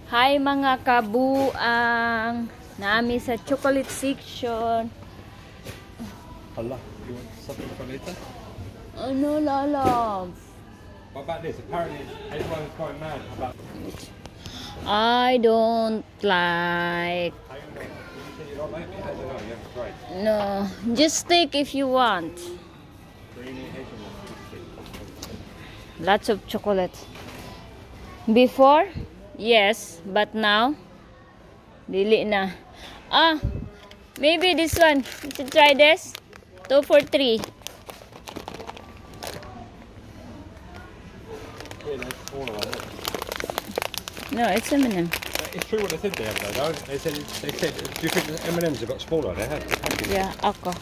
Hi mga kabuang, nami sa chocolate section. Allah, you want something for later? Ano lalab? What about this? Apparently everyone's going mad about... I don't like. I don't know. You say you don't like it? I don't know. You have to try it. No, just take if you want. Creamy hazelnut. Lots of chocolate. Before, yes, but now, dili na. Ah, maybe this one. You should try this. 2 for 3. Yeah, that's smaller one. No, it's M&M. It's true what they said there, though. They said, do you think the M&Ms have got smaller? They have. Yeah, ako.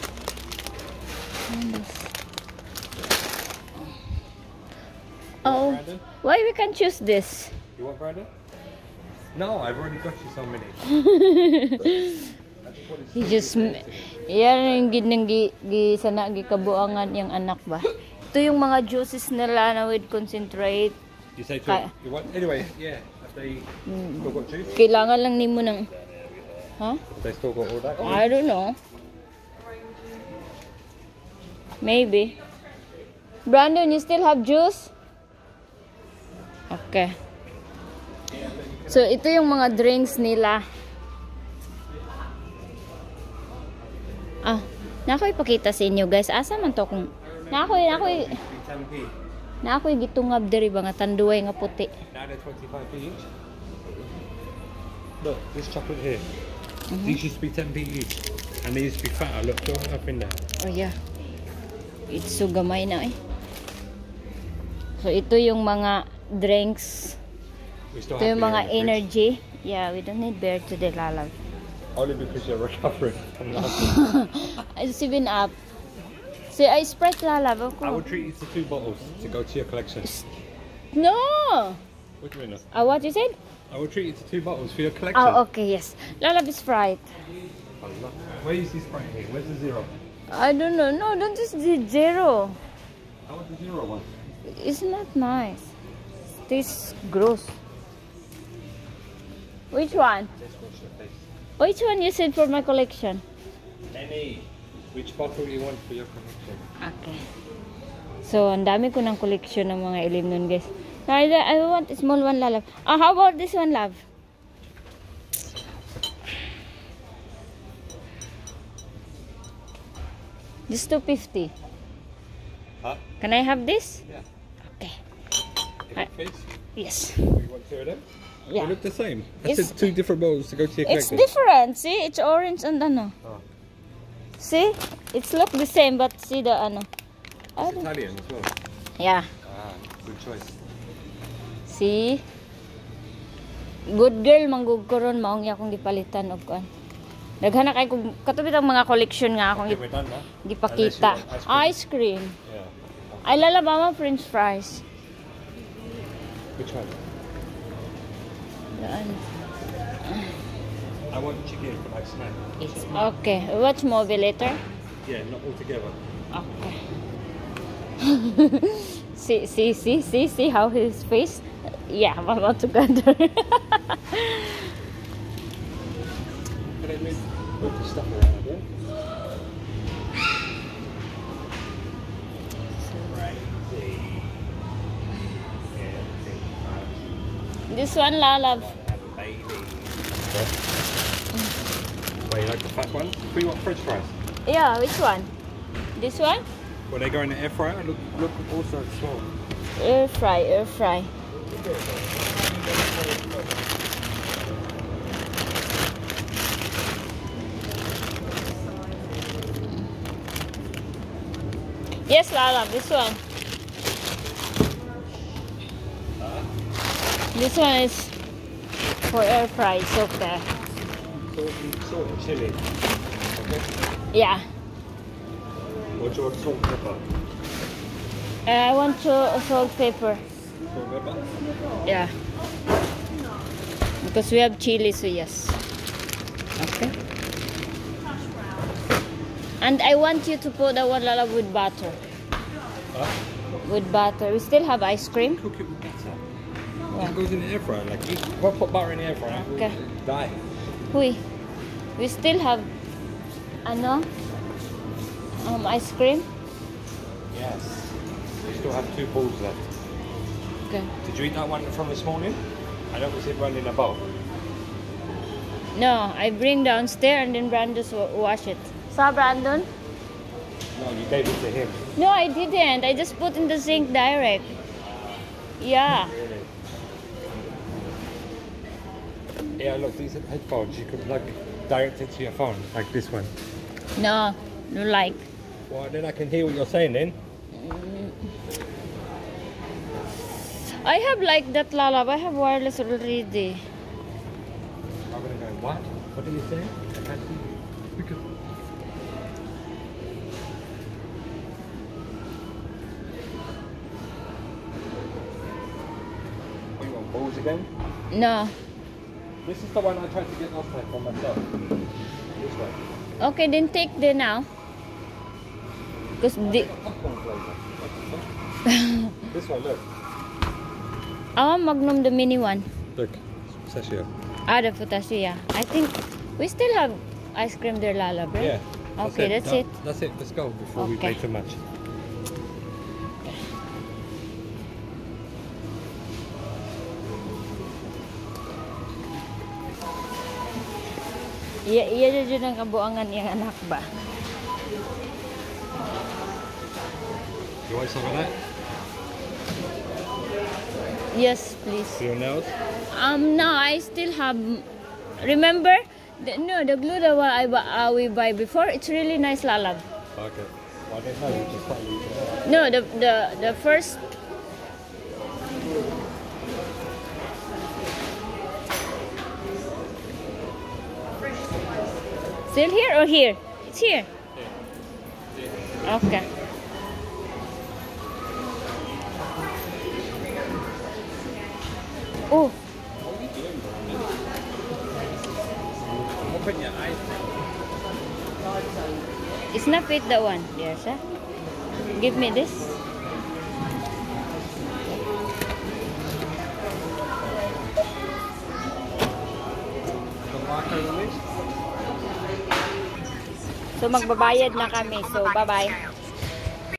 Oh, Brandon? why we can choose this? You want Brandon? No, I've already got you so many. He just, yan yung sana gikabuangan yung anak ba. Ito yung mga juices nila na with concentrate. You say two. You want, anyway, yeah. Have they still got juice? Kailangan lang nimo ng, huh? Have they still got all that? I don't know. Maybe. Brandon, you still have juice? Okay. So, ito yung mga drinks nila. Ah, nakoy ipakita sa inyo guys. Asa man to kung nakoy gitungab diri ba nga tanduay nga puti. Now they're 25p each. Look, this chocolate here. These used to be 10p each. And they used to be fatter. Look, up in there. Oh yeah. It's so gamay na eh. So, ito yung mga drinks. We still Ito have yung beer mga in the fridge. energy. Yeah, we don't need beer today, Lalav. Only because you're recovering from last 7 Up. See, I Sprite, Lalav. I would treat you to 2 bottles to go to your collection. No! What do you mean? What you said? I will treat you to 2 bottles for your collection. Oh, okay, yes. Lalav is Sprite. Allah. Where is this Sprite here? Where's the zero? I don't know. No, don't just do zero. I want the zero one. It's not nice. It tastes gross. Which one? Let's wash your face. Which one you said for my collection? Any. Which bottle you want for your collection? Okay. So, ang dami ko ng collection ng mga ilim nun, guys. I want a small one, Lalav. How about this one, love? This 250. Huh? Can I have this? Yeah. Okay. Different face? Yes. You want 2 of them? Yeah. They look the same. I It's- said 2 different bottles to go to your It's collection. different. See, it's orange and ano. Oh. See, it's look the same, but see the ano. It's Italian as well. Yeah. Ah, good choice. See? Good girl manggug ko ron maong akong gipalitan og kuan. Daghana kay kung katubit ang mga collection nga akong Okay, we're done now. gipakita. Unless you want Ice cream. Yeah. Ay lala mama french fries. Which one? Daan. I want chicken for like snack. Okay, watch movie later. Yeah, not all together. Okay. see how his face. Yeah, we're all together. Can I move the stuff around here? This one, Lalav. Baby. Wait, you like the fat one? Do you want French fries? Yeah, which one? This one? When they go in the air fryer, look also small. Air fry. Yes, Lalav, this one. This one is for air fry, it's okay. Salt and chili. Okay. Yeah. What do you want, salt and pepper? I want salt pepper. Salt and pepper? Yeah. Because we have chili, so yes. Okay. And I want you to put the one Lalav with butter. Huh? With butter. We still have ice cream. Cook it with butter. Yeah. It goes in the air fryer. Like, if I put butter in the air fryer, Okay. it will die. Huy, we still have, ano, ice cream. Yes. We still have 2 balls left. Okay. Did you eat that one from this morning? I don't see it running in a bowl. No, I bring downstairs and then Brandon wash it. Saw Brandon? No, you gave it to him. No, I didn't. I just put in the sink direct. Yeah. Really? Yeah, look, these are headphones. You can plug direct into your phone, like this one. No, no like. Well, then I can hear what you're saying then. I have like that, Lalab. I have wireless already. I'm gonna go, what? What are you saying? I can't see you. Because... What, you want balls again? No. This is the one I tried to get last time for myself. This one. Okay, then take the now. Because the... Popcorn flavour. What the fuck? This one, look. Magnum, the mini one. Look, pistachio. The Futashiya. I think we still have ice cream there, Lalab, right? Yeah. Okay, that's it. That's it. Let's go before we Okay. pay too much. Iya dyan ang kabuangan niyang anak ba? You want some of that? Yes, please. For your nails? No, I still have. Remember? The glue that we buy before. It's really nice, Lalab. Okay. Well, I didn't know. You just thought you could. No, the first. Still here or here? It's here. Okay. Oh, Open your eyes. it's not fit that one. Yes, sir. Give me this. So magbabayad na kami. So bye-bye.